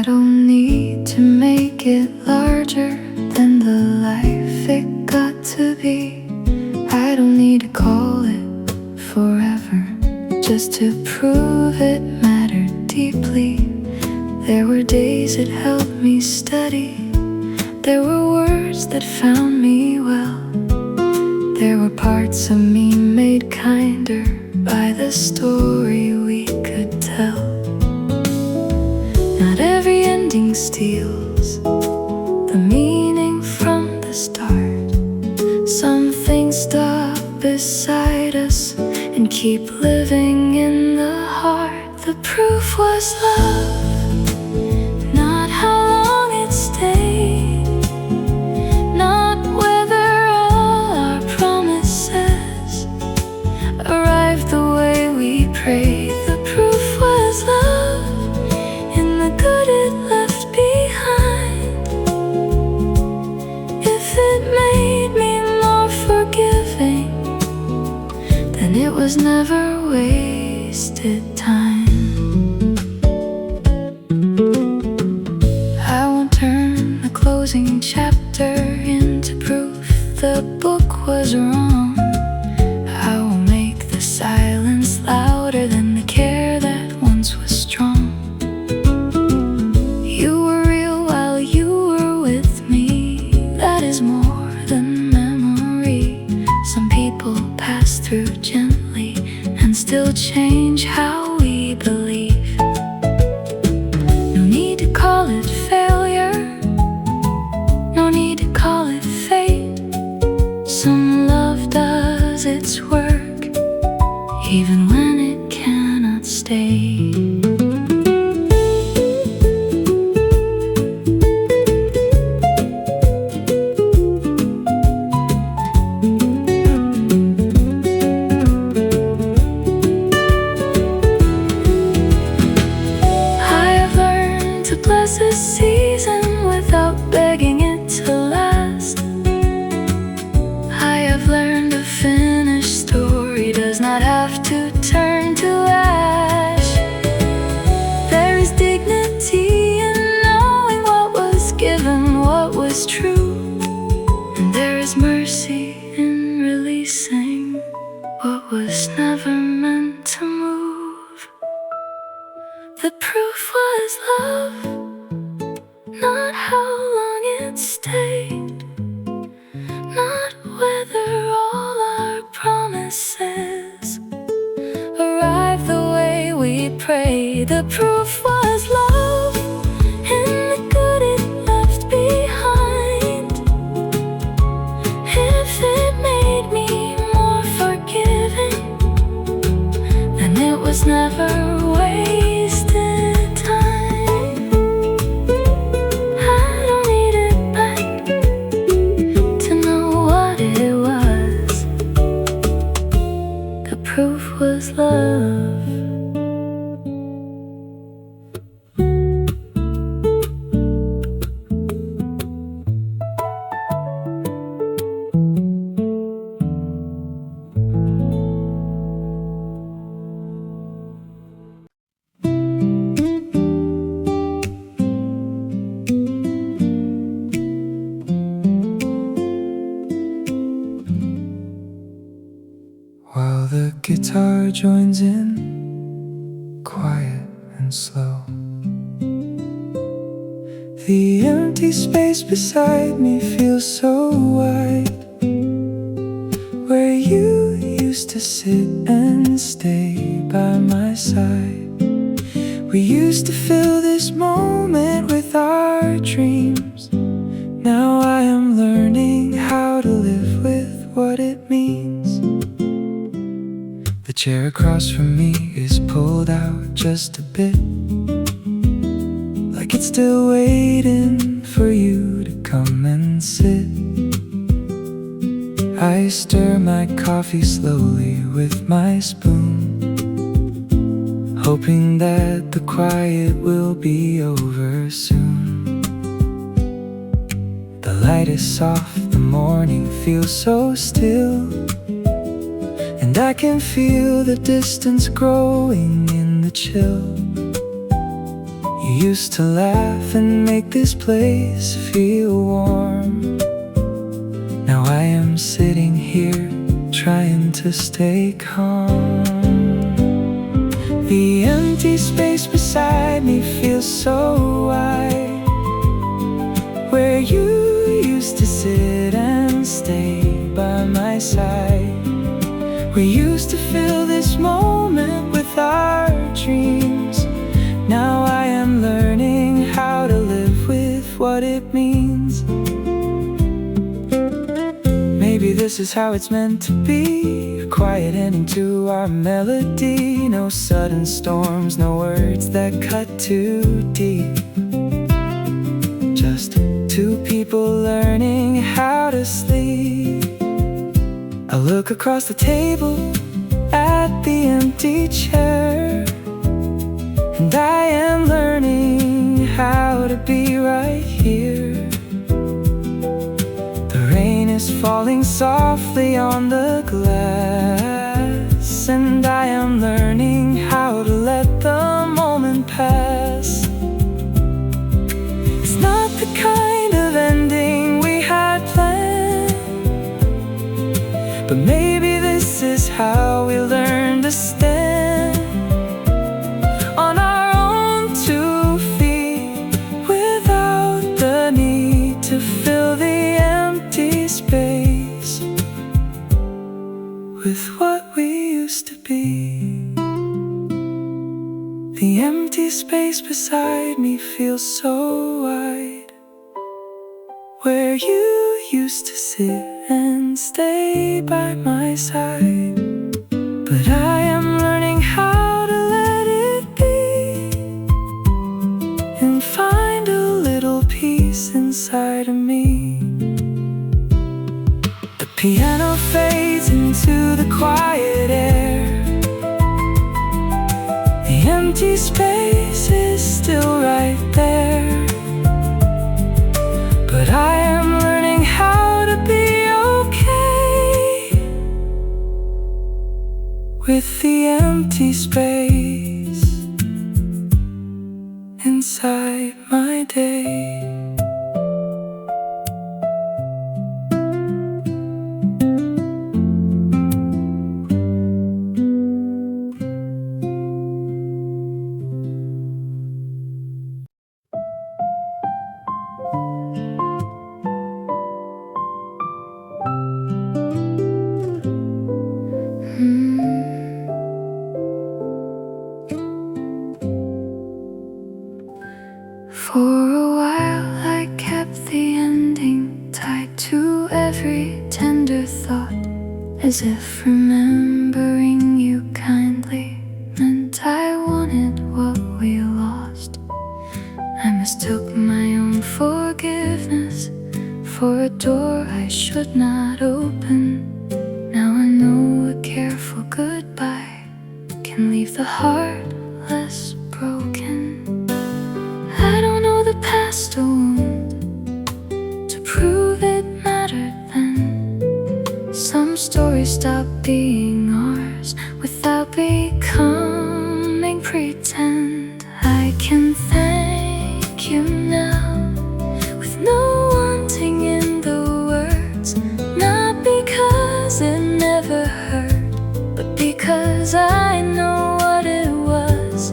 I don't need to make it larger than the life it got to be. I don't need to call it forever just to prove it mattered deeply. There were days it helped me study. There were words that found me well. There were parts of me made kinder by the story we could tell. Not every ending steals the meaning from the start. Some things stop beside us and keep living in the heart. The proof was love, not how long it stayed, not whether all our promises arrived the way we prayed. The proof was love in the good it left behind. If it made me more forgiving, then it was never wasted time. I won't turn the closing chapter into proof the book was wrong. I will make the silence louder than the care that once was strong. You were real while you were with me. That is more than memory. Some people pass through gently and still change how we believe. No need to call it failure, no need to call it fate. Some love does its work even when it cannot stay. This season without begging it to last. I have learned a finished story does not have to turn to ash. There is dignity in knowing what was given, what was true, and there is mercy in releasing what was never meant to move. The proof was love, not how long it stayed, not whether all our promises arrived the way we prayed. The proof was love in the good it left behind. If it made me more forgiving, then it was never wasted. Was love. While the guitar joins in, quiet and slow, the empty space beside me feels so wide. Where you used to sit and stay by my side, we used to fill this moment with our dreams. Now I am learning how to live with what it means. The chair across from me is pulled out just a bit, like it's still waiting for you to come and sit. I stir my coffee slowly with my spoon, hoping that the quiet will be over soon. The light is soft, the morning feels so still, and I can feel the distance growing in the chill. You used to laugh and make this place feel warm. Now I am sitting here trying to stay calm. The empty space beside me feels so wide, where you used to sit and stay by my side. We used to fill this moment with our dreams. Now I am learning how to live with what it means. Maybe this is how it's meant to be, a quiet ending to our melody. No sudden storms, no words that cut too deep. Just two people learning how to sleep. I look across the table at the empty chair, and I am learning how to be right here. The rain is falling softly on the glass, and I am learning how to let the moment pass. It's not the kind of ending we had planned, but maybe this is how we learn to stand on our own 2 feet, without the need to fill the empty space with what we used to be. The empty space beside me feels so wide, where you used to sit and stay by my side. But I am learning how to let it be, and find a little peace inside of me. The piano fades into the quiet air. The empty space is still right there, but I am learning how to be okay with the empty space inside my day. For a while I kept the ending tied to every tender thought, as if remembering you kindly meant I wanted what we lost. I mistook my own forgiveness for a door I should not open. Now I know a careful goodbye can leave the heart less broken. I don't know the past a wound to prove it mattered then. Some stories stop being ours without becoming pretend. I can thank you now with no wanting in the words, not because it never hurt, but because I know what it was.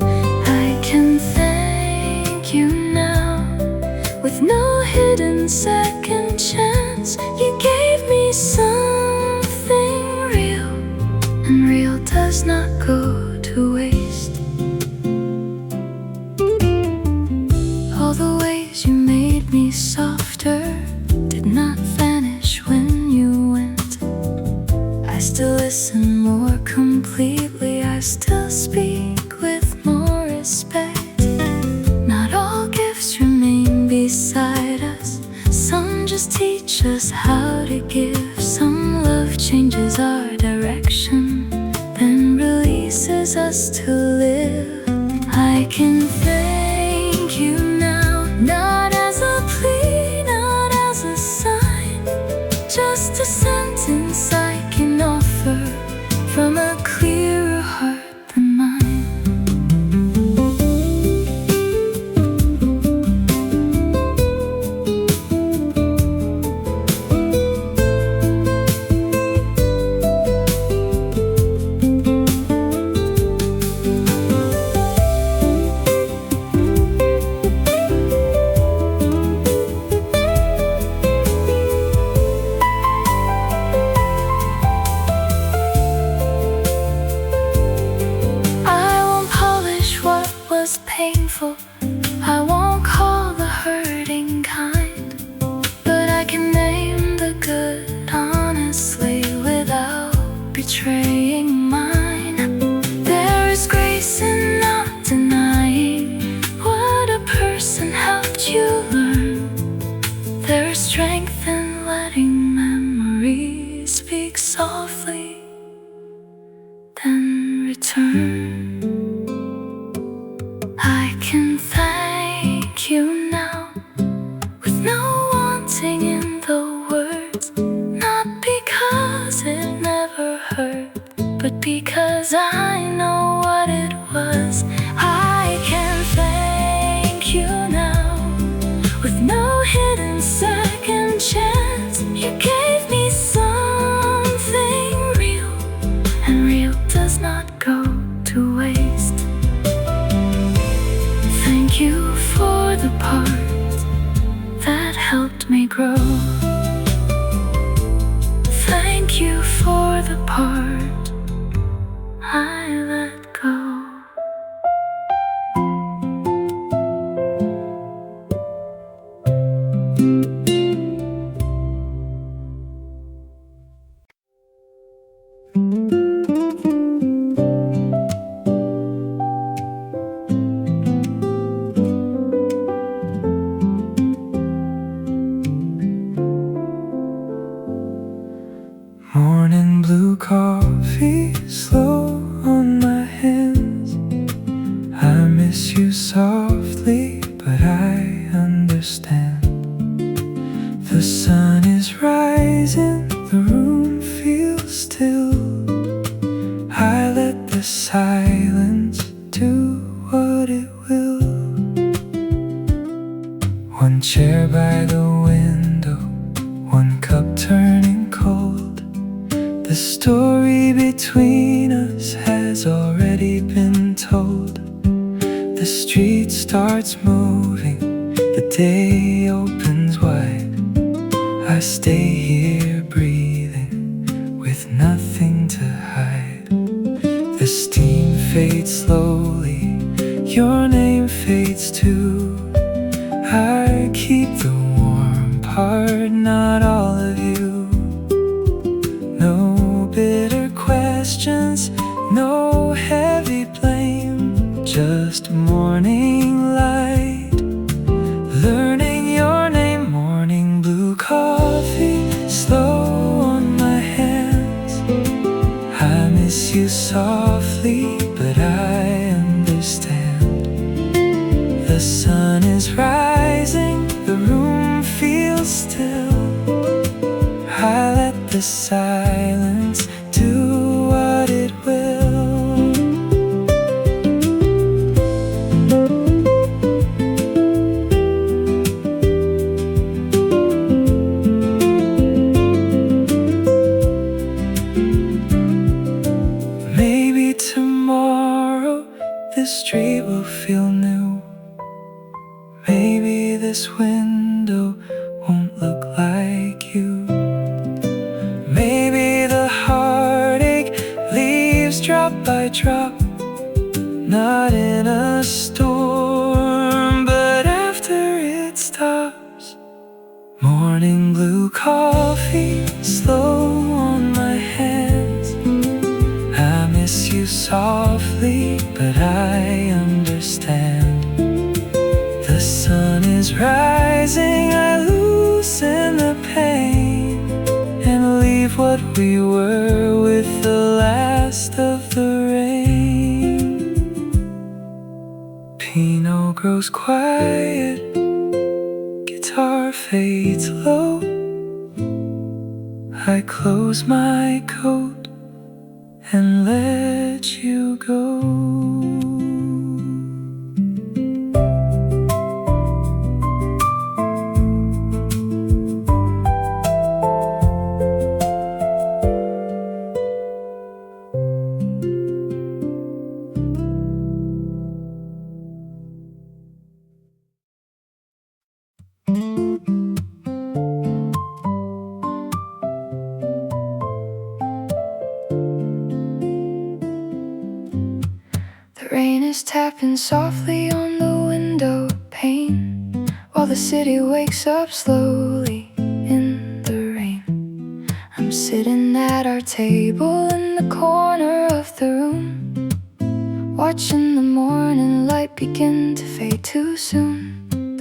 I can thank you now with no hidden second chance. You gave me something real, and real does not go to waste. All the ways you made me softer did not vanish when you went. I still listen more completely, I still speak with more respect. Not all gifts remain beside us, some just teach us how to give. Some love changes our direction, then releases us to live. I can thank you now, not as a plea, not as a sign, just a sentence I can offer from a clearer heart than mine. 'cause I know what it was. I can thank you now with no hidden second chance. You gave me something real, and real does not go to waste. Thank you for the part that helped me grow. Thank you for the part I let go. Morning blue coffee, slow on my hands. I miss you softly, but I understand. The sun is rising, the room feels still. I let the silence do what it will. One chair by the window, one cup turning cold. The story between us has already been told. The street starts moving, the day opens wide. I stay here breathing with nothing to hide. The steam fades slowly, your name fades too. I keep the warm part, not all of you. No bitter questions, no heavy blame, just morning light, learning your name. Morning blue coffee, slow on my hands. I miss you softly, but I understand. The sun is rising, the room feels still. I let the silence do what it will. Maybe tomorrow this street will feel new. Maybe this window won't look like you. Maybe the heartache leaves drop by drop, not in a storm, but after it stops. Morning blue coffee, slow on my hands. I miss you softly, but I understand. The sun is rising, I loosen the pain and leave what we were with the last of the rain. Piano grows quiet, guitar fades low. I close my coat and let you go. The rain is tapping softly on the window pane, while the city wakes up slowly in the rain. I'm sitting at our table in the corner of the room, watching the morning light begin to fade too soon.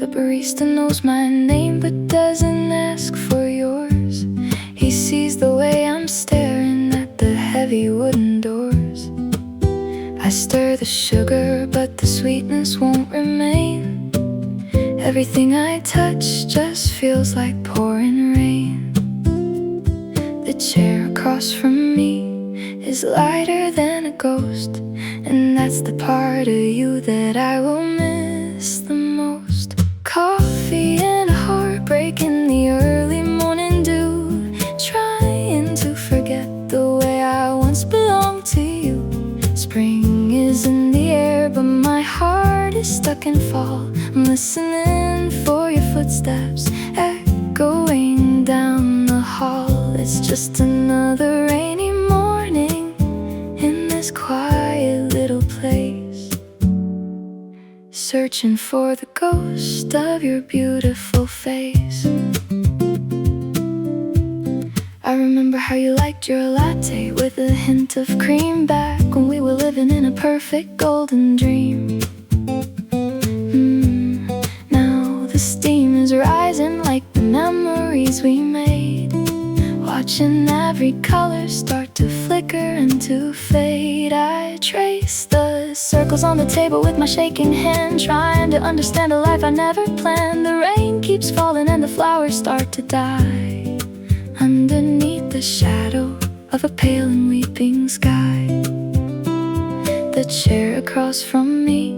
The barista knows my name but doesn't ask for yours. He sees the way I'm staring at the heavy wooden doors. I stir the sugar, but the sweetness won't remain. Everything I touch just feels like pouring rain. The chair across from me is lighter than a ghost, and that's the part of you that I will miss the most. Coffee and heartbreak in the early morning dew, trying to forget the way I once belonged to you. Spring is in the air, but my heart is stuck in fall. I'm listening for your footsteps echoing down the hall. It's just another rainy morning in this quiet little place, searching for the ghost of your beautiful face. I remember how you liked your latte with a hint of cream back when we were living in a perfect golden dream. Now the steam is rising like the memories we made, watching every color start to flicker and to fade. I trace the circles on the table with my shaking hand, trying to understand a life I never planned. The rain keeps falling and the flowers start to die underneath the shadow of a pale and weeping sky. The chair across from me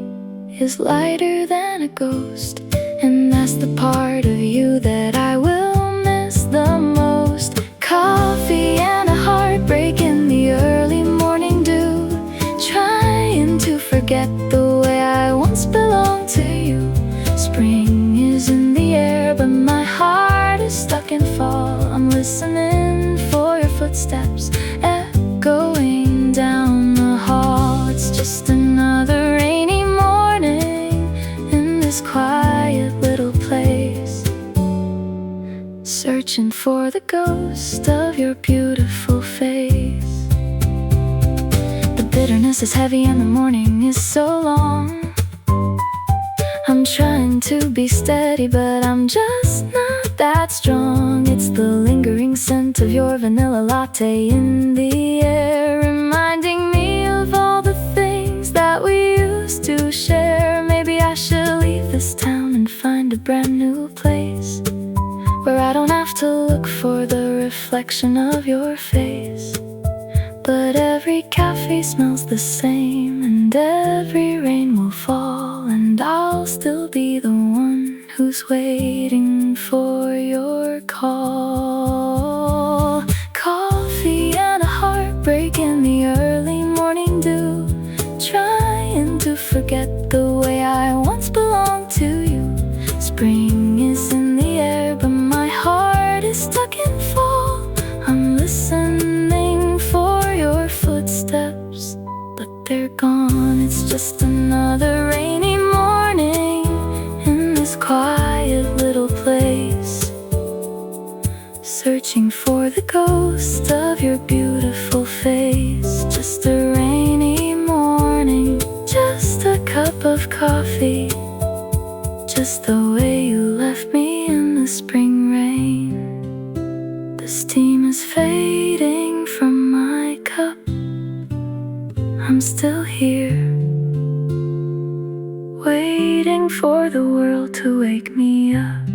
is lighter than a ghost, and that's the part of you that I will miss the most. Coffee and a heartbreak in the early morning dew, trying to forget the way I once belonged to you. Spring is in the air, but my heart is stuck in fall. I'm listening for your footsteps echoing down the hall. It's just another rainy morning in this quiet little place, searching for the ghost of your beautiful face. The bitterness is heavy and the morning is so long. I'm trying to be steady, but I'm just not that strong. It's the lingering scent of your vanilla latte in the air, reminding me of all the things that we used to share. Maybe I should leave this town and find a brand new place where I don't have to look for the reflection of your face. But every cafe smells the same, and every rain will fall, and I'll still be the one who's waiting for your call. Coffee and a heartbreak in the early morning dew, trying to forget the way I once belonged to you. Spring is in the air, but my heart is stuck in fall. I'm listening for your footsteps, but they're gone. It's just another rainy morning in this quiet little place, searching for the ghost of your beautiful face. Just a rainy morning, just a cup of coffee, just the way you left me in the spring rain. The steam is fading from my cup. I'm still here, waiting for the world to wake me up.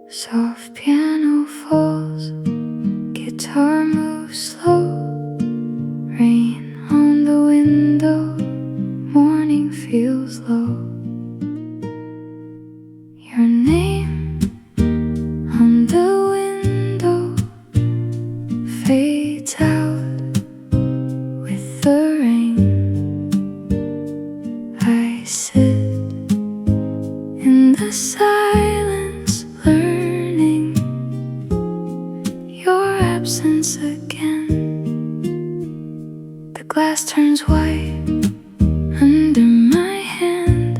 Soft piano falls, guitar moves slow, rain on the window, morning feels low. Your name on the window fades out with the rain. I sit in the silence, learning your absence again. The glass turns white under my hand.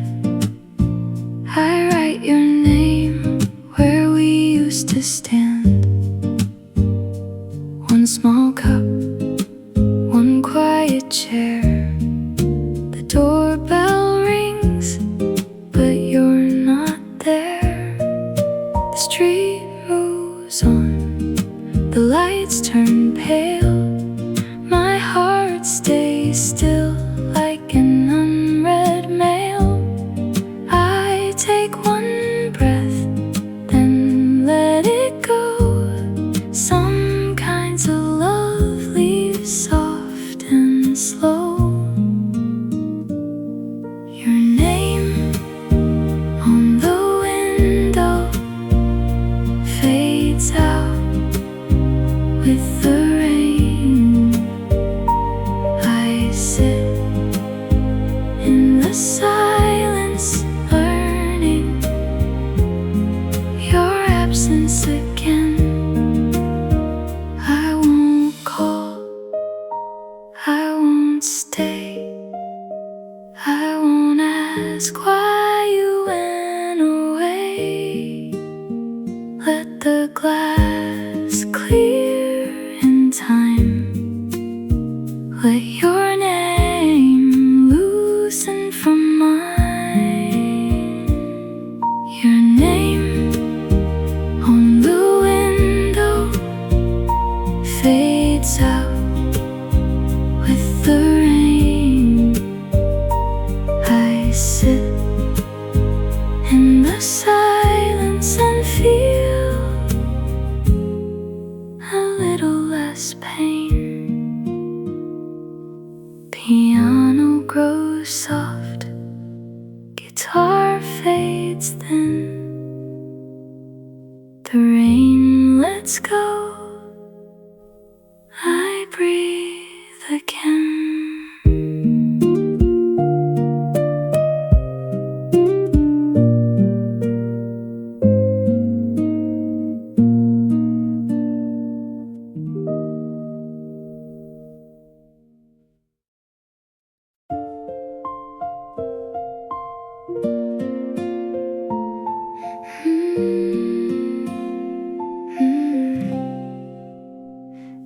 I write your name where we used to stand. One small cup, one quiet chair. The doorbell rings, but you're not there. The street moves on, the lights turn pale. why you went away. Let the glass clear in time. Let your name loosen from mine. Your name on the window fades out with the rain. I sit in the silence and feel a little less pain. Piano grows soft, guitar fades thin. The rain lets go, I breathe again.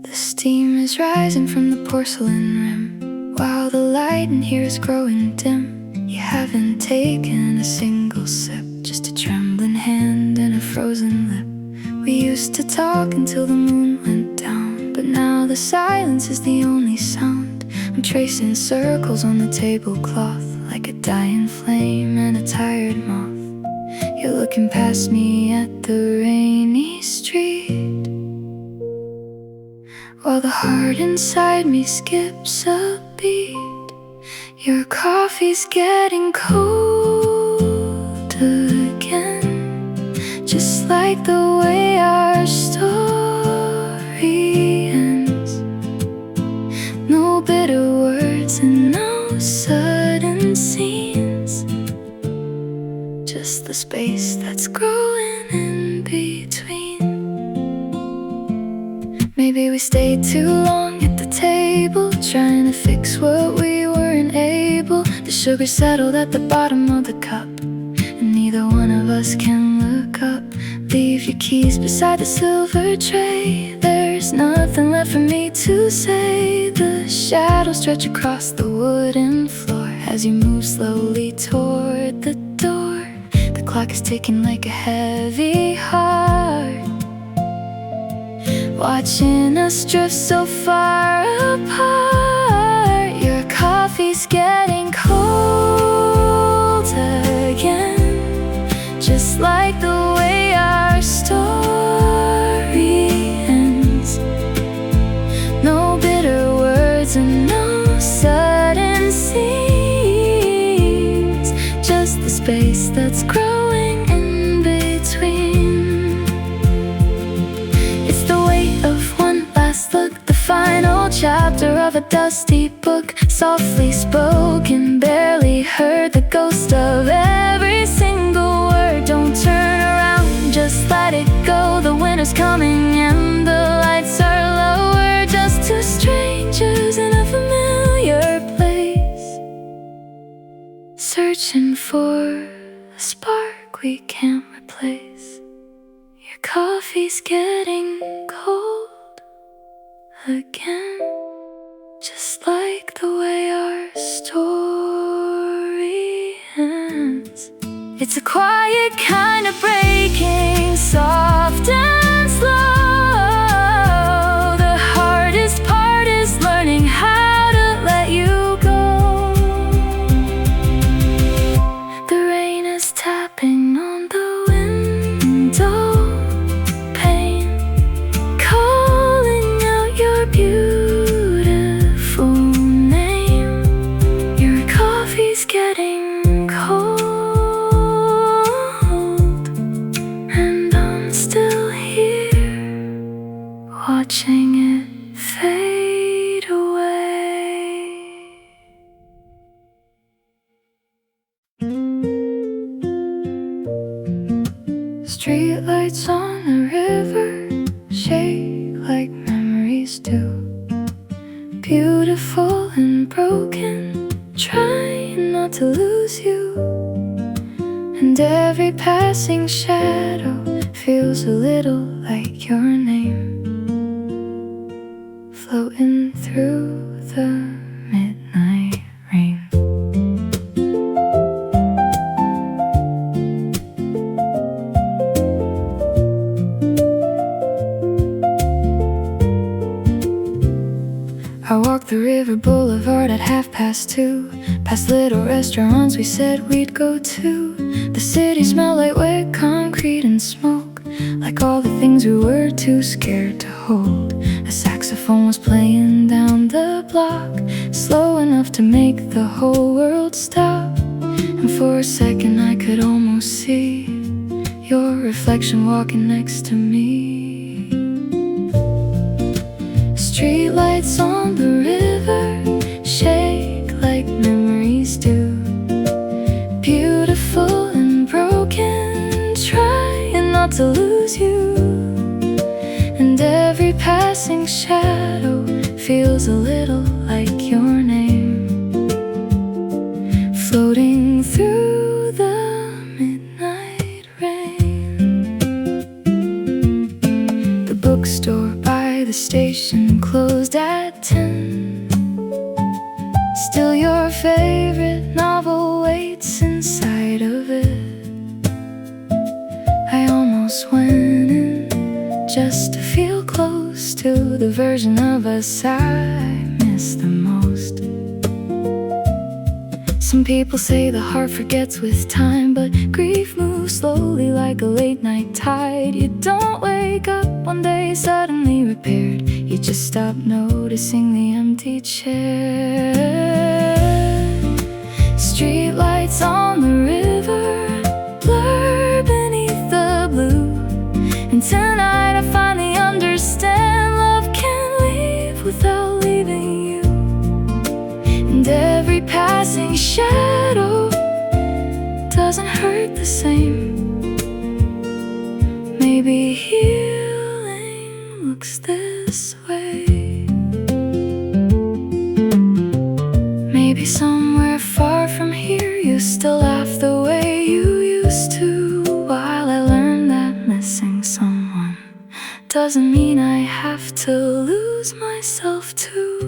The steam is rising from the porcelain rim, while the light in here is growing dim. You haven't taken a single sip, just a trembling hand and a frozen lip. We used to talk until the moon went down, but now the silence is the only sound. I'm tracing circles on the tablecloth, like a dying flame and a tired moth. You're looking past me at the rainy street, while the heart inside me skips a beat. Your coffee's getting cold again, just like the way our story ends. No bitter words and no sudden scenes, just the space that's growing in between. Maybe we stayed too long at the table, trying to fix what we weren't able. The sugar settled at the bottom of the cup, and neither one of us can look up. Leave your keys beside the silver tray. There's nothing left for me to say. The shadows stretch across the wooden floor as you move slowly toward the door. The clock is ticking like a heavy heart, watching us drift so far apart. Your coffee's getting cold again, just like the way our story ends. No bitter words and no sudden scenes, just the space that's growing in between. It's the weight of one last look, the final chapter of a dusty book, softly spoken, barely heard, the ghost of every single word. Don't turn around, just let it go. The winter's coming and the lights are lower, just two strangers in a familiar place, searching for a spark we can't replace. Your coffee's getting cold again, just like the way our story ends. It's a quiet kind of breaking, soft and slow. The hardest part is learning how to let you go. The rain is tapping on the window pane, calling out your beautiful name. Your coffee's getting cold, and I'm still here, watching it fade away. Streetlights on the river shake like memories do, beautiful and broken, trying not to lose you. And every passing shadow feels a little like your name, floating through the midnight rain. I walked the river boulevard at 2:30, past little restaurants we said we'd go to. The city smelled like wet concrete and smoke, like all the things we were too scared to hold. A saxophone was playing down the block, slow enough to make the whole world stop. And for a second I could almost see your reflection walking next to me. Streetlights on the river shake like memories do, beautiful and broken, trying not to lose you. And every passing shadow feels a little like your name, floating through the midnight rain. The bookstore by the station closed at 10. Still your favorite novel waits inside of it. I almost went in just to feel close to the version of us I miss the most. Some people say the heart forgets with time, but grief moves slowly like a late night tide. You don't wake up one day suddenly repaired, you just stop noticing the empty chair. Streetlights on the river blur beneath the blue, and tonight I finally understand love can't leave without leaving you. And every passing shadow doesn't hurt the same. Maybe healing looks this way. Maybe somewhere far from here you still laugh the way you used to, while I learn that missing someone doesn't mean I have to lose myself too.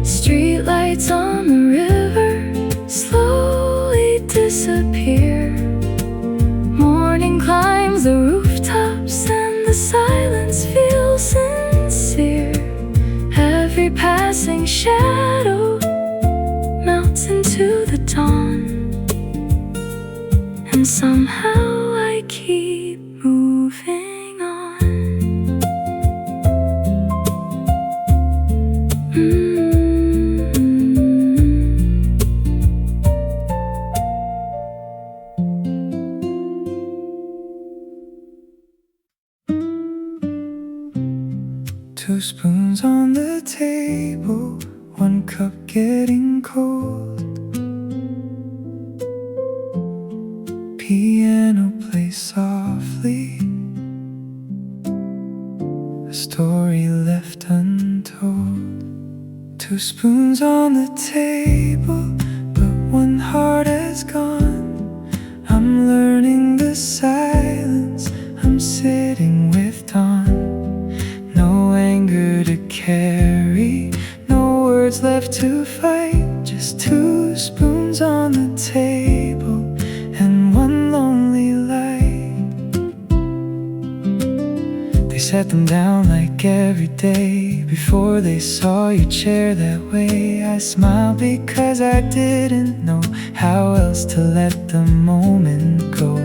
Streetlights on the river slowly disappear. Morning climbs the rooftops and the silence feels sincere. Every passing shadow melts into the dawn, and somehow I keep moving on. Two spoons on the table, one cup getting cold. Piano plays softly, a story left untold. Two spoons on the table, but one heart has gone. I'm learning the silence, I'm sitting with dawn. No anger to carry, no words left to fight. Just two spoons on the table and one lonely light. They set them down like every day before they saw your chair that way. I smiled because I didn't know how else to let the moment go.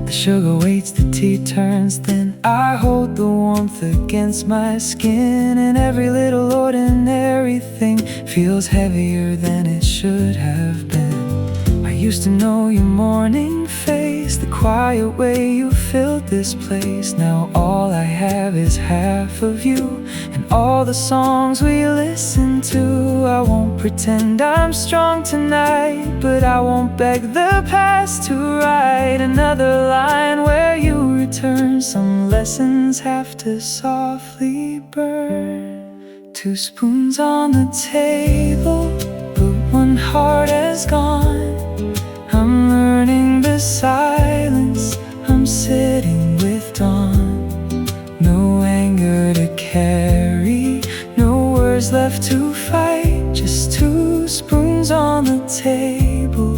The sugar waits, the tea turns thin. I hold the warmth against my skin, and every little ordinary thing feels heavier than it should have been. I used to know your morning face, the quiet way you filled this place. Now all I have is half of you, and all the songs we listen to. I won't pretend I'm strong tonight, but I won't beg the past to write another line where you return. Some lessons have to softly burn. 2 spoons on the table, but one heart has gone. I'm learning the silence, I'm sitting with dawn. No anger to carry, no words left to fight. Just 2 spoons on the table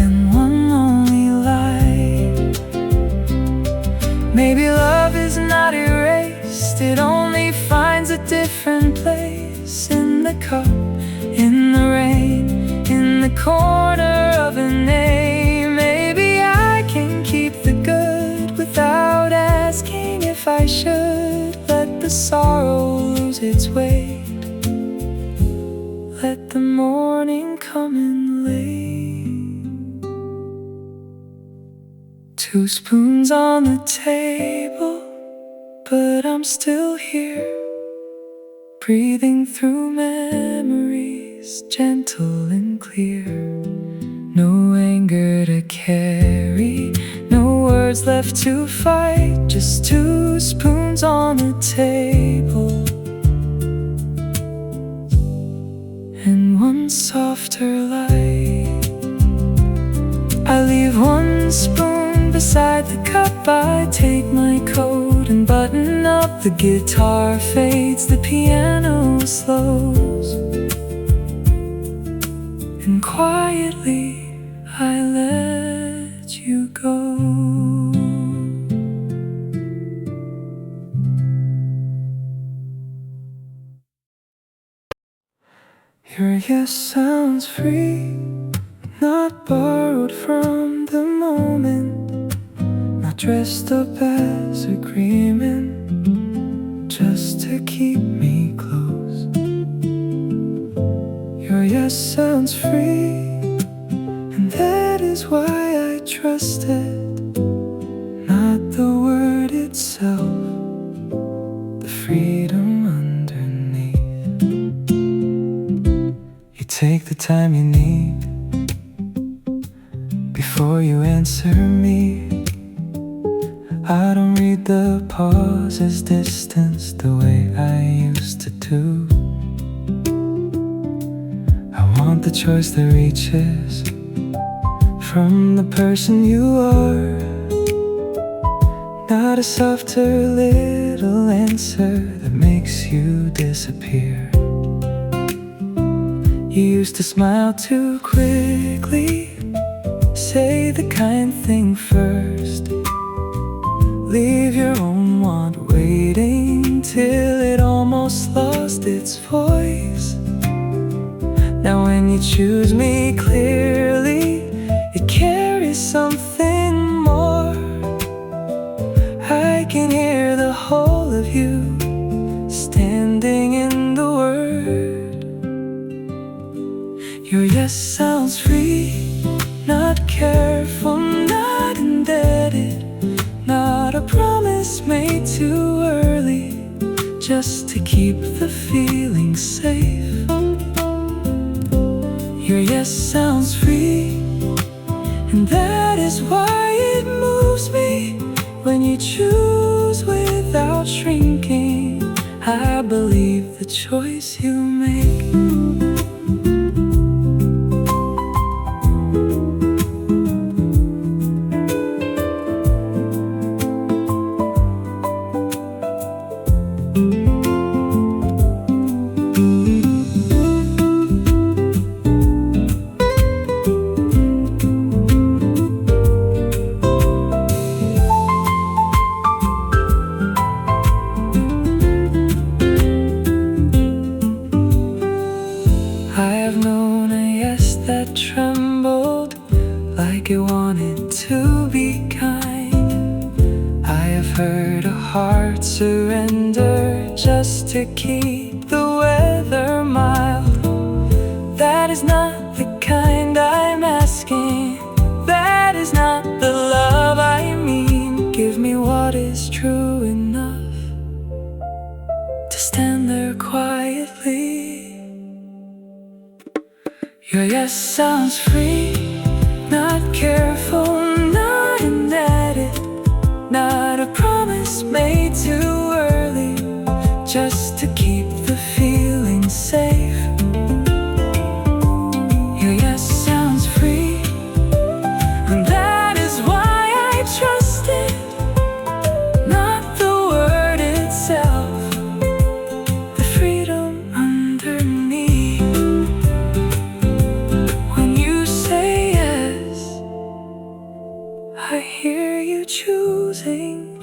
and one lonely light. Maybe love is not erased, it only finds a different place. In the cup, in the rain, in the corner of a name. Maybe I can keep the good without asking if I should. Let the sorrow lose its weight, let the morning come in late. 2 spoons on the table, but I'm still here, breathing through memories, gentle and clear. No anger to carry, no words left to fight. Just 2 spoons on the table and one softer light. I leave 1 spoon beside the cup. I take my coat and button up. The guitar fades, the piano slows, and quietly I let you go. Your yes sounds free, not borrowed from the moment, not dressed up as agreement, just to keep me close. Your yes sounds free, and that is why I trust it, not the word itself, the freedom underneath. You take the time you need before you answer me. I don't read the pauses distanced the way I used to do. I want the choice that reaches from the person you are, not a softer little answer that makes you disappear. You used to smile too quickly, say the kind thing first, leave your own want waiting till it almost lost its voice. Now when you choose me clearly, it carries something more. I can hear the whole of you standing in the word. Your yes sounds free, not careful, not indebted, not a promise made too early, just to keep the feeling safe. Your yes sounds free, and that is why it moves me when you choose without shrinking. I believe the choice you make. Like it wanted to be kind. I have heard a heart surrender just to keep the weather mild. That is not the kind I'm asking, that is not the love I mean. Give me what is true enough to stand there sounds free, not careful, not an edit, not a promise made too early, just to keep the feeling safe. Your yes sounds free, and that is why I trust it, not the word itself, the freedom underneath. When you say yes, I hear you choosing,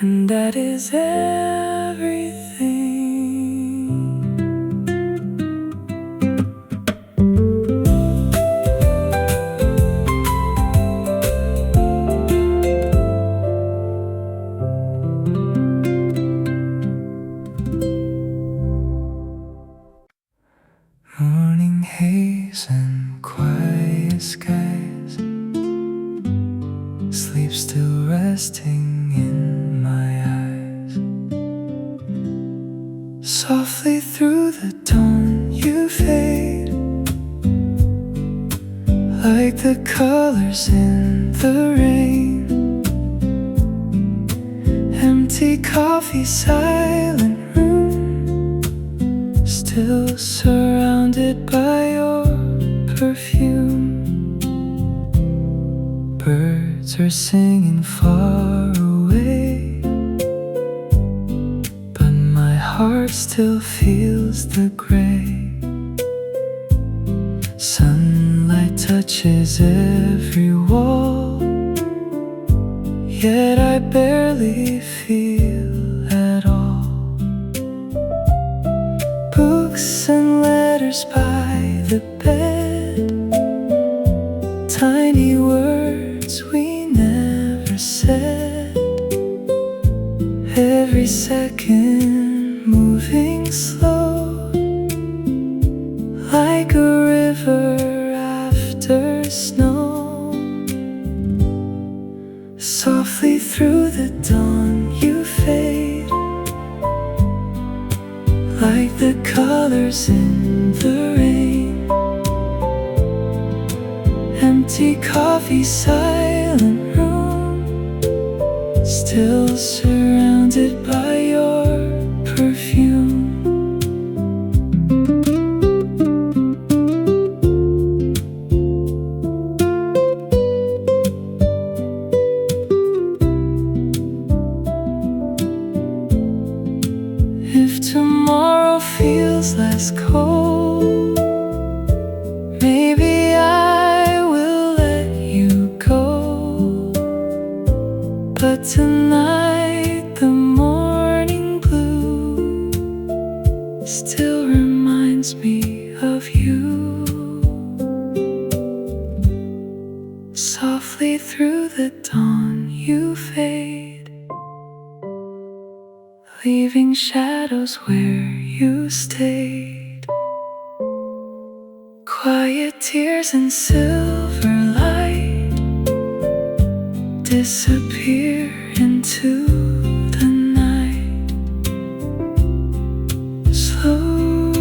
and that is everything. Morning haze and quiet skies, sleep still resting in my eyes. Softly through the dawn you fade, like the colors in the rain. Empty coffee, silent room, still surrounded by your perfume. Birds are singing far away, but my heart still feels the gray. Sunlight touches every wall, yet I barely feel at all. Books and letters by the bed, tiny words we never said. Every second moving slow, like a river after snow. Softly through the dawn you fade, like the colors in the rain. Empty coffee, silent room, still surrounded by your perfume. If tomorrow feels less cold, maybe I will let you go. But tonight the morning blue still reminds me of you. Softly through the dawn you fade, leaving shadows where you stayed. Quiet tears and silver light disappear into the night. Slow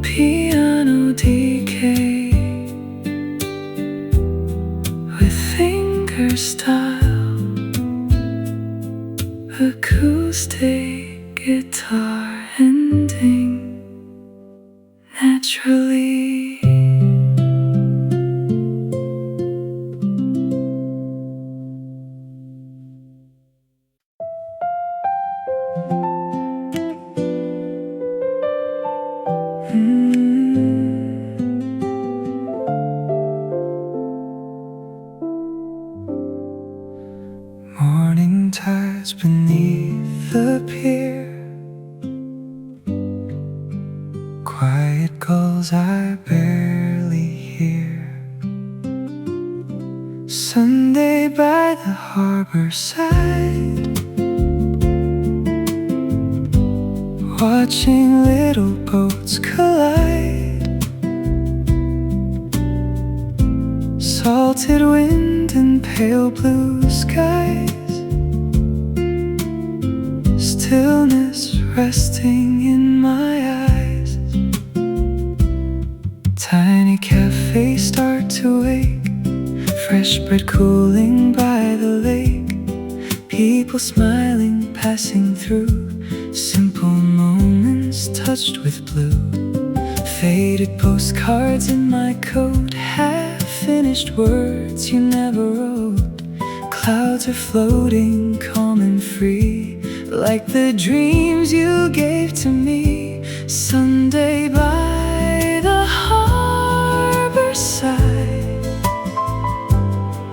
piano decay, with finger style, acoustic guitar ending naturally. Morning tides beneath the pier, quiet gulls I barely hear. Sunday by the harbor side, watching little boats collide. Salted wind and pale blue skies, stillness resting in my eyes. Tiny cafes start to wake, fresh bread cooling by the lake, people smiling, passing through, simple moments touched with blue. Faded postcards in my coat, half-finished words you never wrote. Clouds are floating, calm and free, like the dreams you gave to me. Sunday by the harbor side,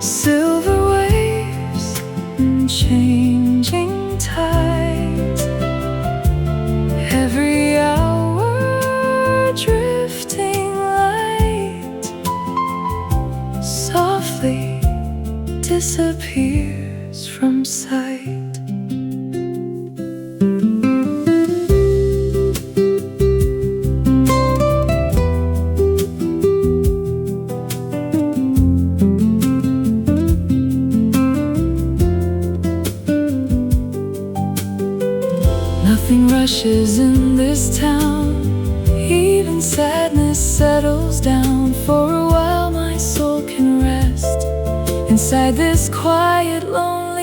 silver waves and changing tides, every hour drifting light softly disappears from sight. Nothing rushes in this town, even sadness settles down. For a while my soul can rest inside this quiet loneliness.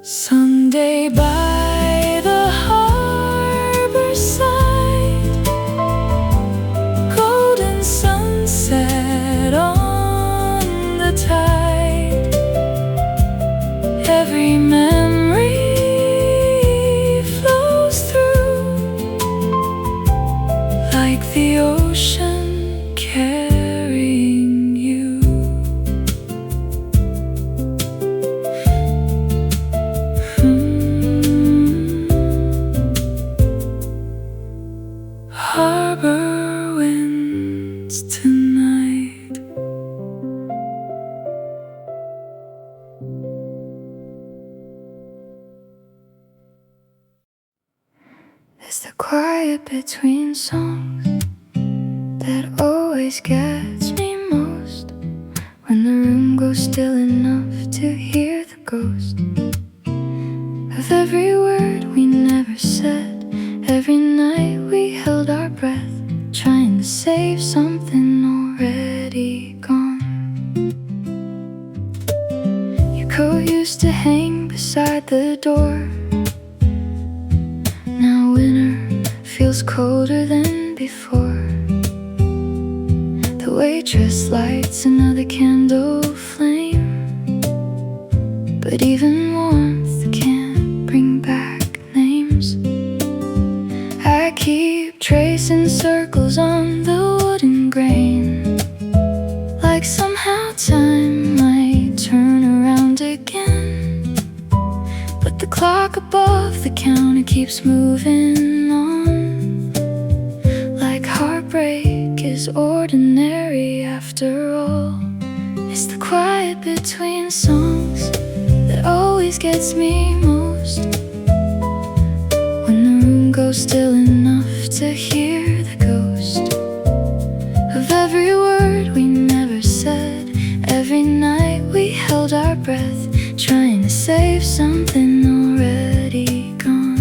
Sunday by the harbor side, golden sunset on the tide, every memory flows through like the ocean carrying you. Harbor winds tonight. It's the quiet between songs that always gets me most. When the room goes still enough to hear the ghost of every word we never said. Every night we held our breath, trying to save something already gone. Your coat used to hang beside the door. Now winter feels colder than before. The waitress lights another candle flame, but even warmth can't bring back names. I keep tracing circles on the wooden grain, like somehow time might turn around again. But the clock above the counter keeps moving on, like heartbreak is ordinary after all. It's the quiet between songs that always gets me most. When the room goes still enough to hear the ghost of every word we never said. Every night we held our breath, trying to save something already gone.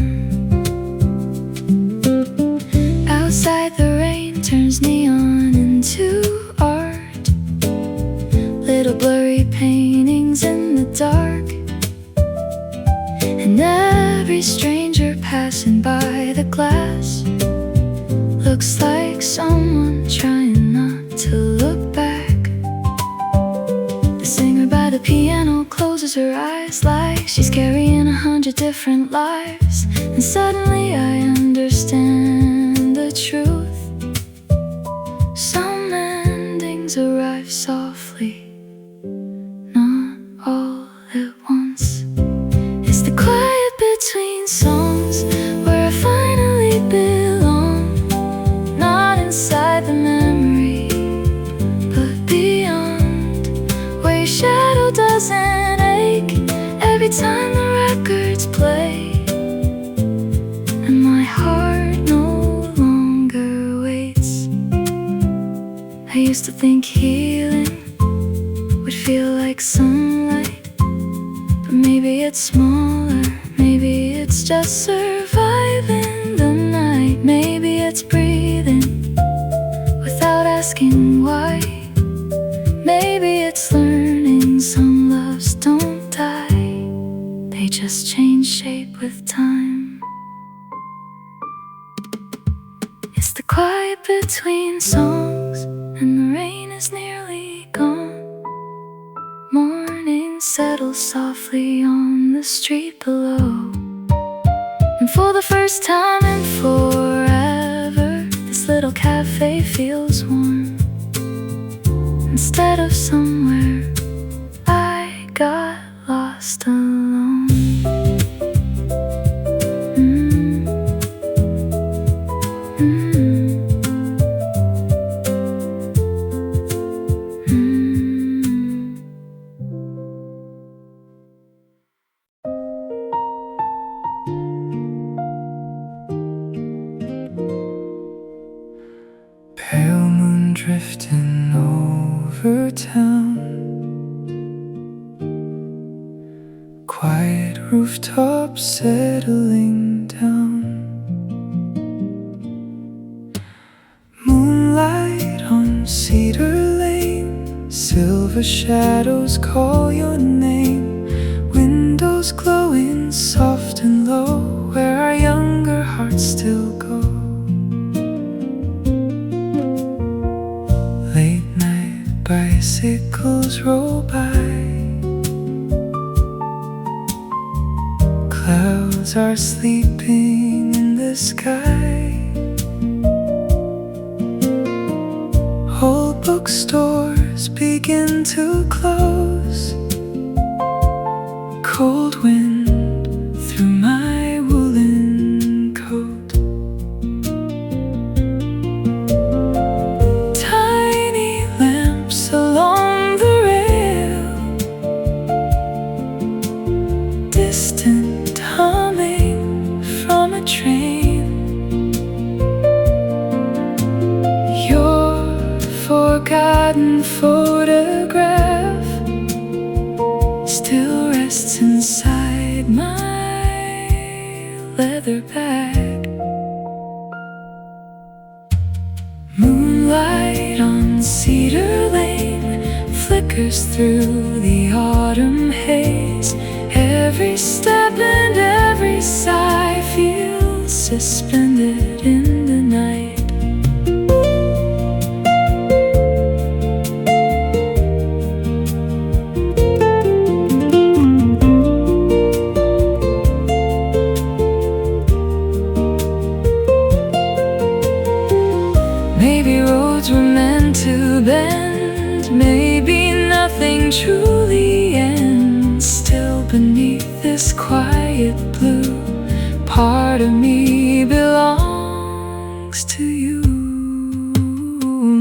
Outside the rain turns neon into art, little blurry paintings in the dark, and every stranger passing by the glass looks like someone trying not to look back. The singer by the piano closes her eyes like she's carrying 100 different lives. And suddenly I understand the truth. Some endings arrive softly, not all at once. It's the quiet between songs where I finally belong, not inside the memory, but beyond, where your shadow doesn't ache every time the records play, and my heart no longer waits. I used to think healing would feel like sunlight, but maybe it's smaller, maybe it's just surviving the night, maybe it's breathing asking why. Maybe it's learning some loves don't die, they just change shape with time. It's the quiet between songs, and the rain is nearly gone. Morning settles softly on the street below, and for the first time in forever, this little cafe feels warm. Instead of somewhere I got lost alone. Pale moon drifting over town, quiet rooftops settling down. Moonlight on Cedar Lane, silver shadows call your name. Windows glowing soft and low, where our younger hearts still go. Late night bicycles roll by, clouds are sleeping in the sky. Old bookstores begin to close, cold wind through my woolen coat. Tiny lamps along the rail, distant humming from a train. Your forgotten photograph still rests inside my leather bag. Moonlight on Cedar Lane flickers through the autumn haze. Every step and every sigh feels suspended in the night. Maybe roads were meant to bend, maybe nothing truly ends. Still beneath this quiet blue, part of me belongs to you.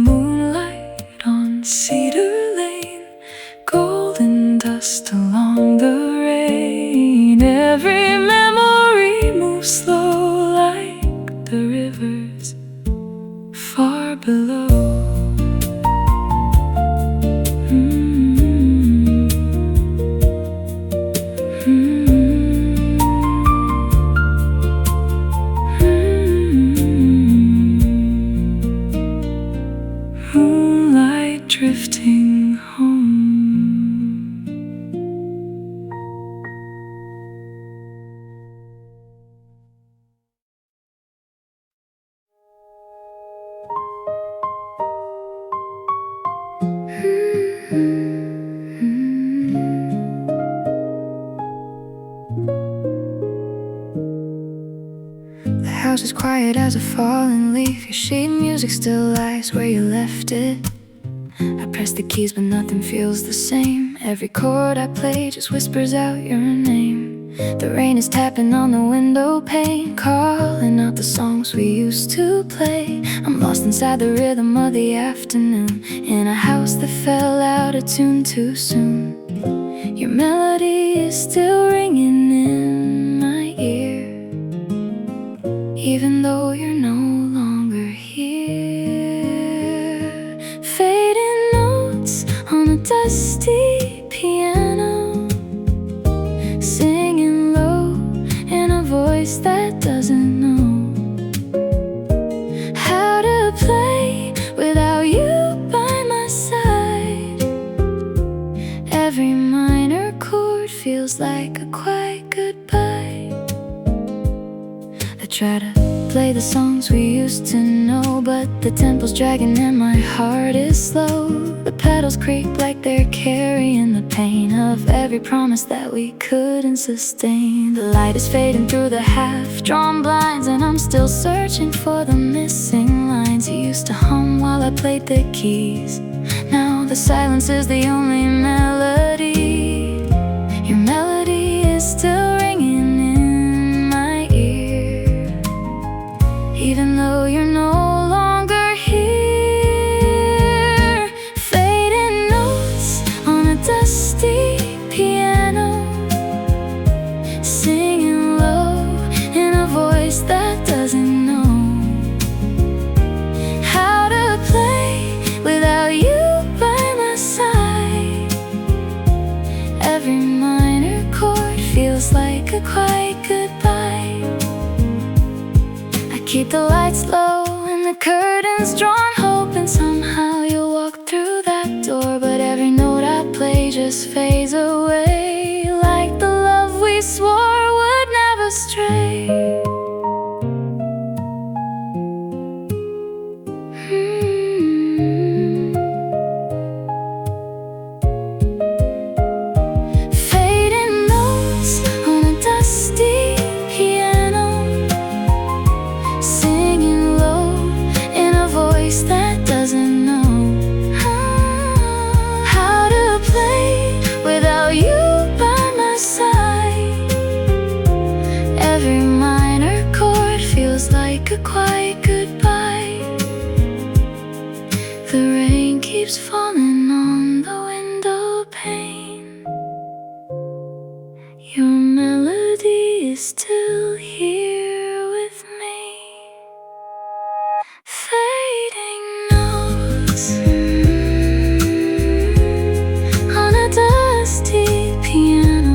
Moonlight on Cedar Lane, golden dust along the rain. Every memory moves slow like the rivers far below. Moonlight drifting home. The house is quiet as a falling leaf. Your sheet music still lies where you left it. I press the keys but nothing feels the same. Every chord I play just whispers out your name. The rain is tapping on the window pane, calling out the songs we used to play. I'm lost inside the rhythm of the afternoon, in a house that fell out of tune too soon. Your melody is still ringing in my ear, even though you're no longer here. Fading notes on a dusty piano, singing low in a voice that doesn't know how to play without you songs we used to know, but the tempo's dragging and my heart is slow. The pedals creak like they're carrying the pain of every promise that we couldn't sustain. The light is fading through the half-drawn blinds, and I'm still searching for the missing lines you used to hum while I played the keys. Now the silence is the only melody. Your melody is still ringing in my ear, even though you're no longer here. Fading notes on a dusty piano, singing low in a voice that doesn't know how to play without you by my side. Every minor chord feels like a quiet goodbye. I keep the lights low and the curtains drawn, hoping somehow you'll walk through that door. But every note I play just fades away, like the love we swore would never stray. Fading notes on a dusty piano, singing low in a voice that doesn't know how to play without you by my side. Every minor chord feels like a quiet goodbye. The rain keeps falling on the window pane. Your melody is still here with me. Fading notes on a dusty piano.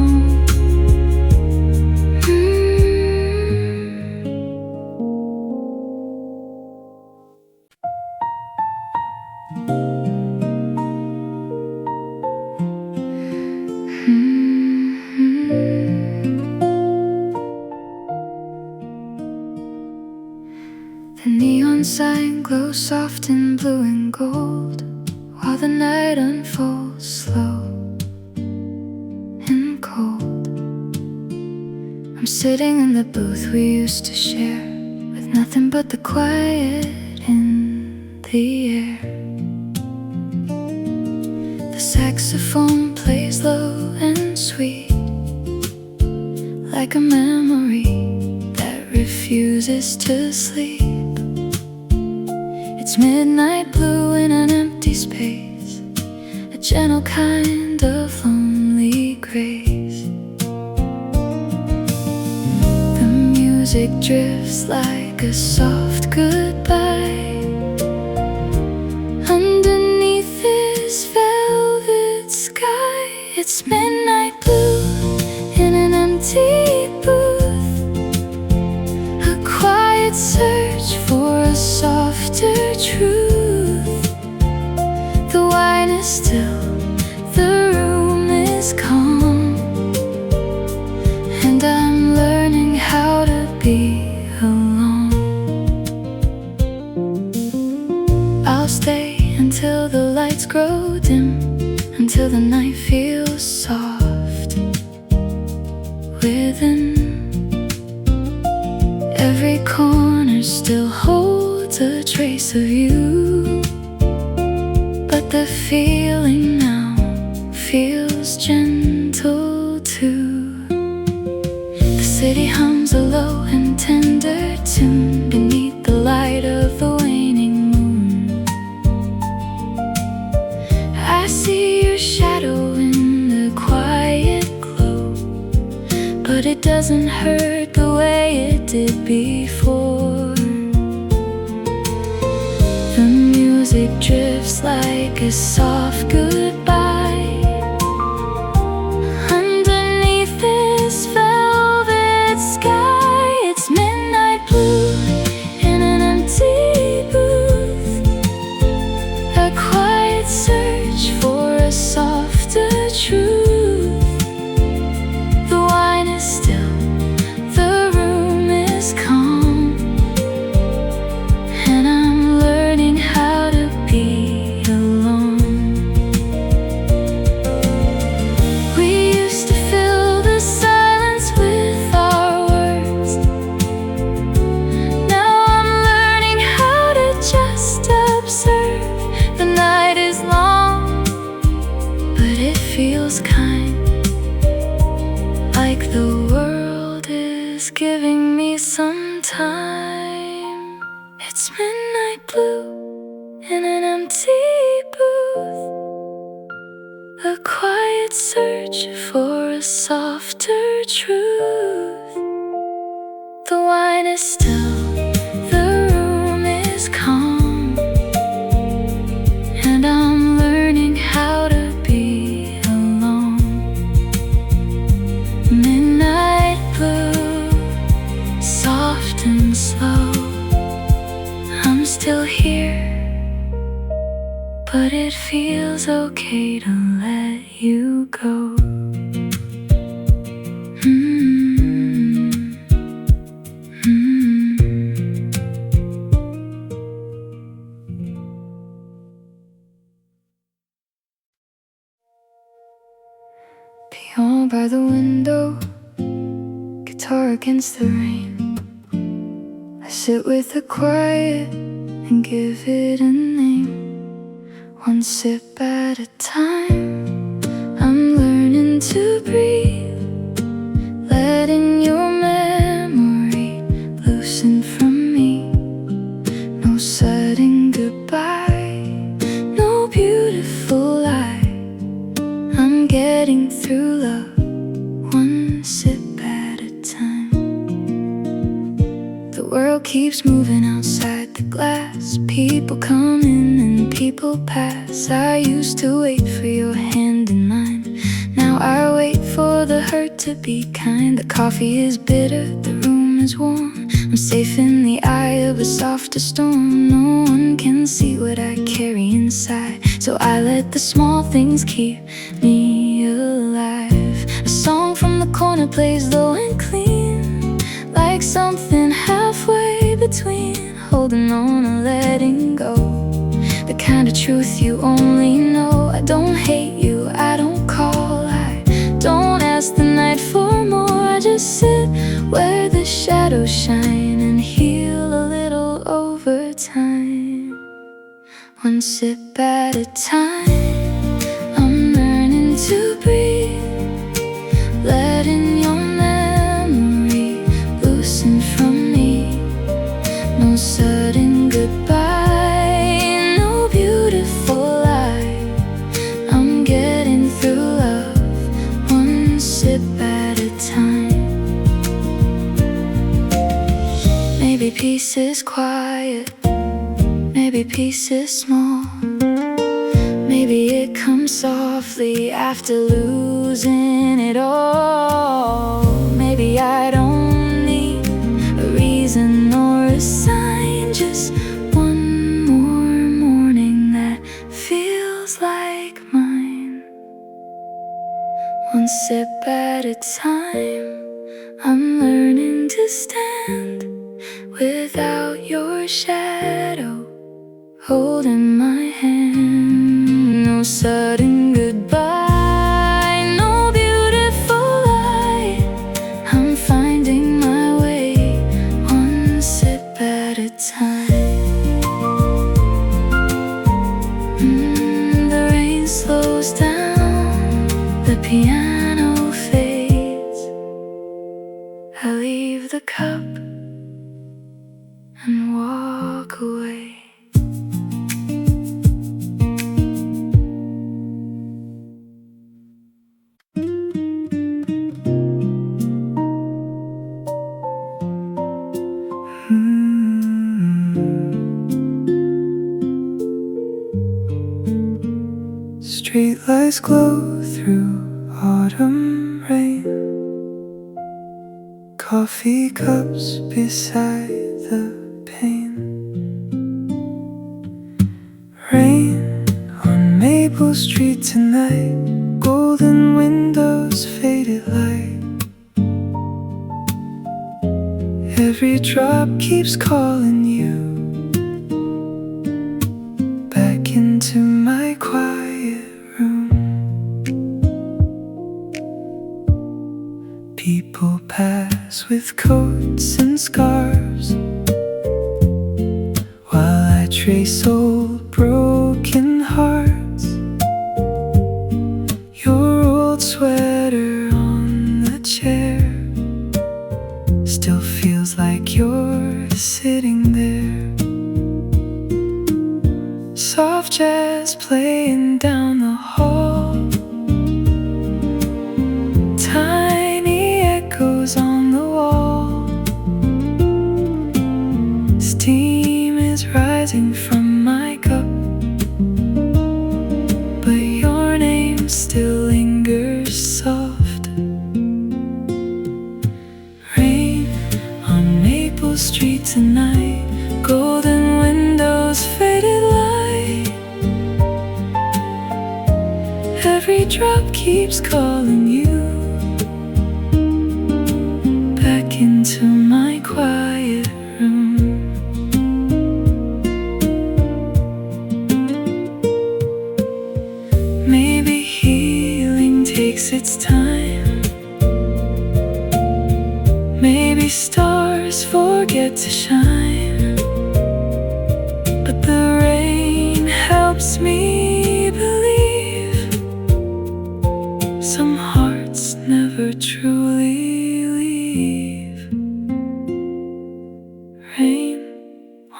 The neon sign glows soft in blue and gold, while the night unfolds slow and cold. I'm sitting in the booth we used to share, with nothing but the quiet in the air. The saxophone plays low and sweet, like a memory that refuses to sleep. It's midnight blue in an empty space, a gentle kind of lonely grace. The music drifts like a soft goodbye underneath this velvet sky. It's midnight blue in an empty booth, a quiet search for a softer truth. The wine is still, the room is calm, and I'm learning how to be alone. I'll stay until the lights grow dim, until the night feels soft within. Every corner still holds a trace of you, but the feeling now feels gentle too. The city hums a low and tender tune beneath the light of the waning moon. I see your shadow in the quiet glow, but it doesn't hurt the way it did before. The music drifts like a soft goodbye underneath this velvet sky. It's midnight blue in an empty booth, a quiet search for a softer truth. The wine is still, the room is calm, empty booth, a quiet search for a softer truth. The wine is still, the room is calm, and I'm learning how to be alone. Midnight blue, soft and slow. I'm still here, but it feels okay to let you go. Piano by the window, guitar against the rain. I sit with the quiet and give it a name. One sip at a time, I'm learning to breathe, letting your memory loosen from me. No sudden goodbye, no beautiful lie. I'm getting through love, one sip at a time. The world keeps moving outside the glass. People come in and people pass. I used to wait for your hand in mine. Now I wait for the hurt to be kind. The coffee is bitter, the room is warm. I'm safe in the eye of a softer storm. No one can see what I carry inside, so I let the small things keep me alive. A song from the corner plays low and clean, like something halfway between holding on and letting go. The kind of truth you only know. I don't hate you, I don't call, I don't ask the night for more. I just sit where the shadows shine and heal a little over time. One sip at a time, I'm learning to breathe, letting your memory loosen from me. No sudden goodbye, no beautiful lie. I'm getting through love, one sip at a time. Maybe peace is quiet, maybe peace is small. Maybe it comes softly after losing it all. Maybe I don't need a reason or a sign, just one more morning that feels like mine. One sip at a time, I'm learning to stand without your shadow holding my hand. No sudden goodbye, no beautiful lie. I'm finding my way, one sip at a time. The rain slows down, the piano fades. I leave the cup and walk away. Streetlights glow through autumn rain. Coffee cups beside the pane. Rain on Maple Street tonight. Golden windows, faded light. Every drop keeps calling you back into my quiet room. People pass with coats and scarves while I trace old broken hearts. Your old sweater on the chair still feels like you're sitting there. Soft jazz playing down the hall. Tiny echoes on the wall. Steam is rising from my cup, but your name still lingers soft. Rain on Maple Street tonight, golden windows, faded light. Every drop keeps calling you back into my quiet room. Maybe healing takes its time. Maybe stars forget to shine, but the rain helps me believe some hearts never truly leave. Rain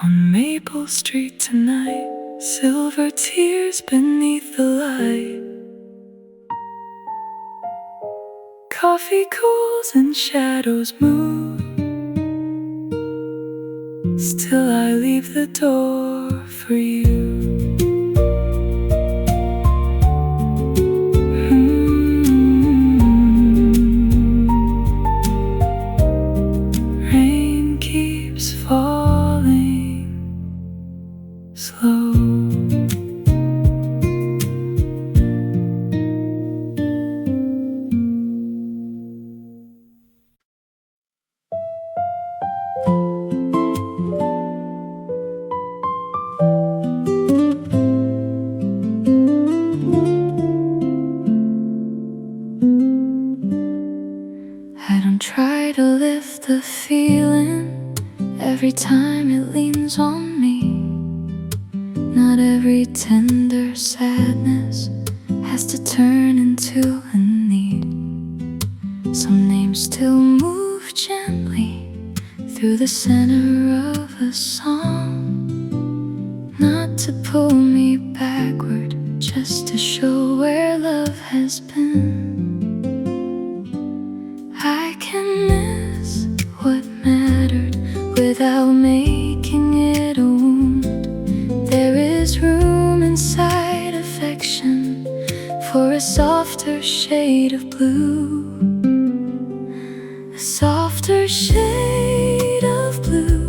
on Maple Street tonight, silver tears beneath the light. Coffee cools and shadows move. Still I leave the door for you. Rain keeps falling slow. Try to lift the feeling every time it leans on me. Not every tender sadness has to turn into a need. Some names still move gently through the center of a song, not to pull me backward, just to show where love has been. I can miss what mattered without making it a wound. There is room inside affection for a softer shade of blue. A softer shade of blue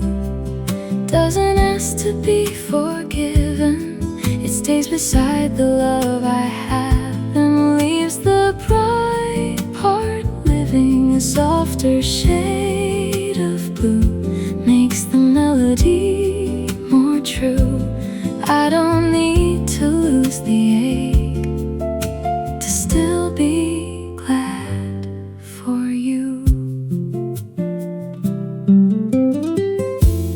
doesn't ask to be forgiven. It stays beside the love I have and leaves the bright part living. A softer shade of blue makes the melody more true. I don't need to lose the ache to still be glad for you.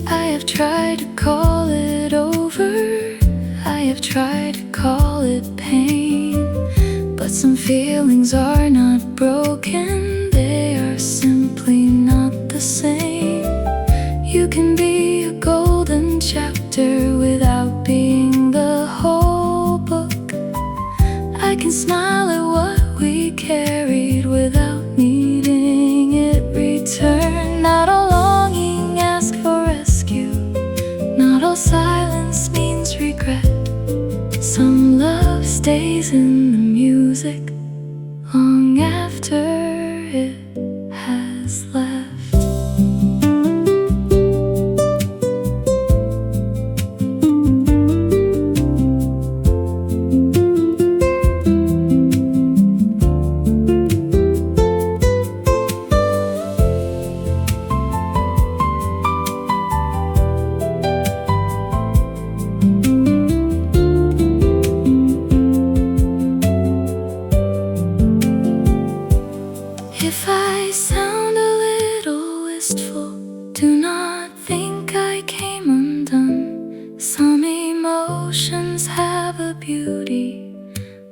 I have tried to call it over, I have tried to call it pain, but some feelings are not broken, they are simply not the same. You can be a golden chapter without being the whole book. I can smile at what we carried without needing it returned. Not all longing asks for rescue, not all silence means regret. Some love stays in the music long after it has left. If I sound a little wistful, do not think I came undone. Some emotions have a beauty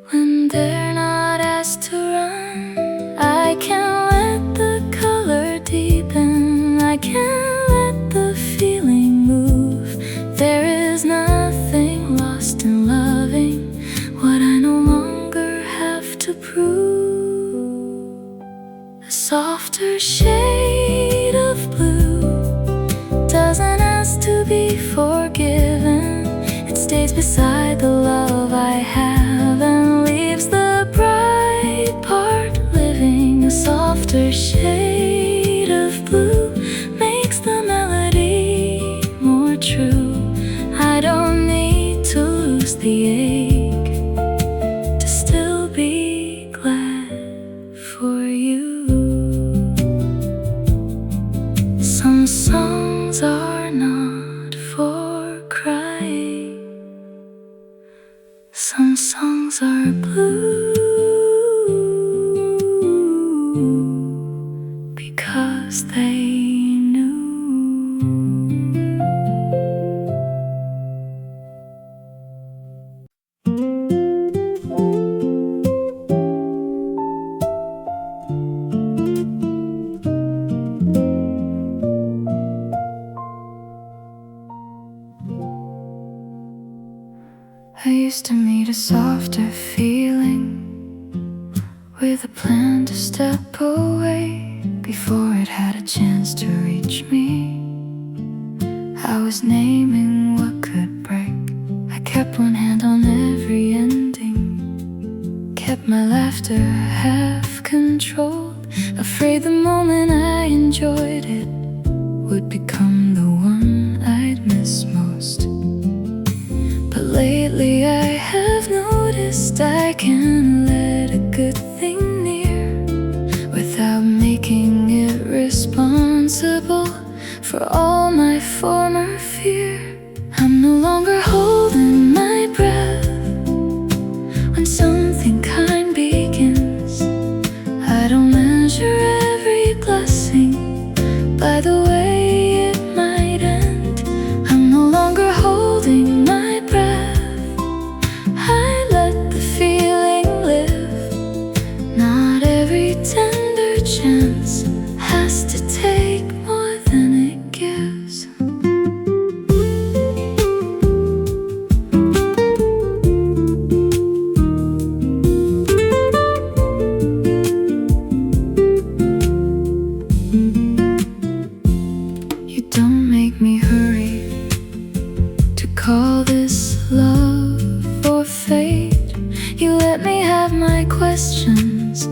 when they're not asked to run. I can let the color deepen, I can let the feeling move. There is nothing lost in love aside the love I have and leaves the bright part living. A softer shade of blue makes the melody more true. I don't need to lose the ache to still be glad for you. Some songs are not for crying. Some songs are blue because they knew. I used to meet a softer feeling with a plan to step away before it had a chance to reach me. I was naming what could break. I kept one hand on every ending, kept my laughter half controlled, afraid the moment I enjoyed it would become the one I'd miss most. But lately I have noticed I can let a good thing near without making it responsible for all my former fear. I'm no longer holding my breath when something kind begins. I don't measure every blessing by the way it might end. I'm no longer holding my breath. I let the feeling live. Not every tender chance has to take more than it gives. You don't make me hurry to call this love or fate. You let me have my questions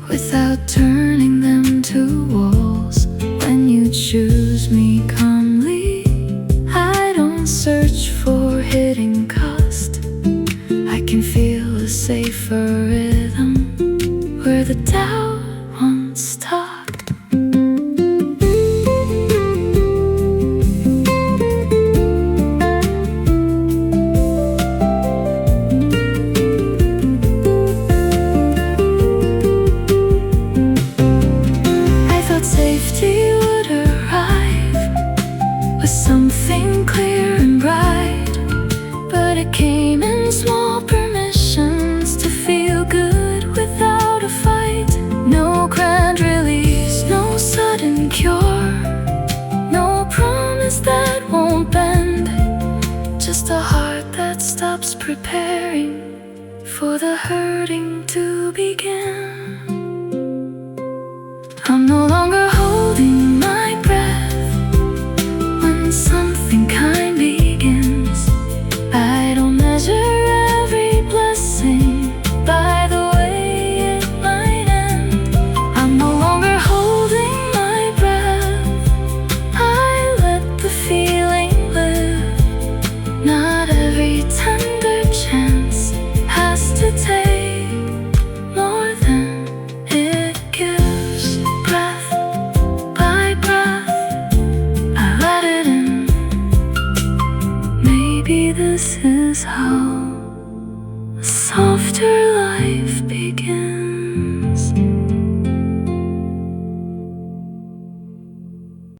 without turning them to walls. When you choose me calmly, I don't search for hidden cost. I can feel a safer rhythm where the doubt once stopped. I thought safety would arrive with something clear and bright, but it came in small permissions to feel good without a fight. No grand release, no sudden cure, no promise that won't bend, just a heart that stops preparing for the hurting to begin. I'm no longer holding my breath when something kind begins. I don't measure every blessing by the way it might end. I'm no longer holding my breath. I let the feeling live. Not every tender chance has to take more than it gives. Breath by breath, I let it in. Maybe this is how a softer life begins.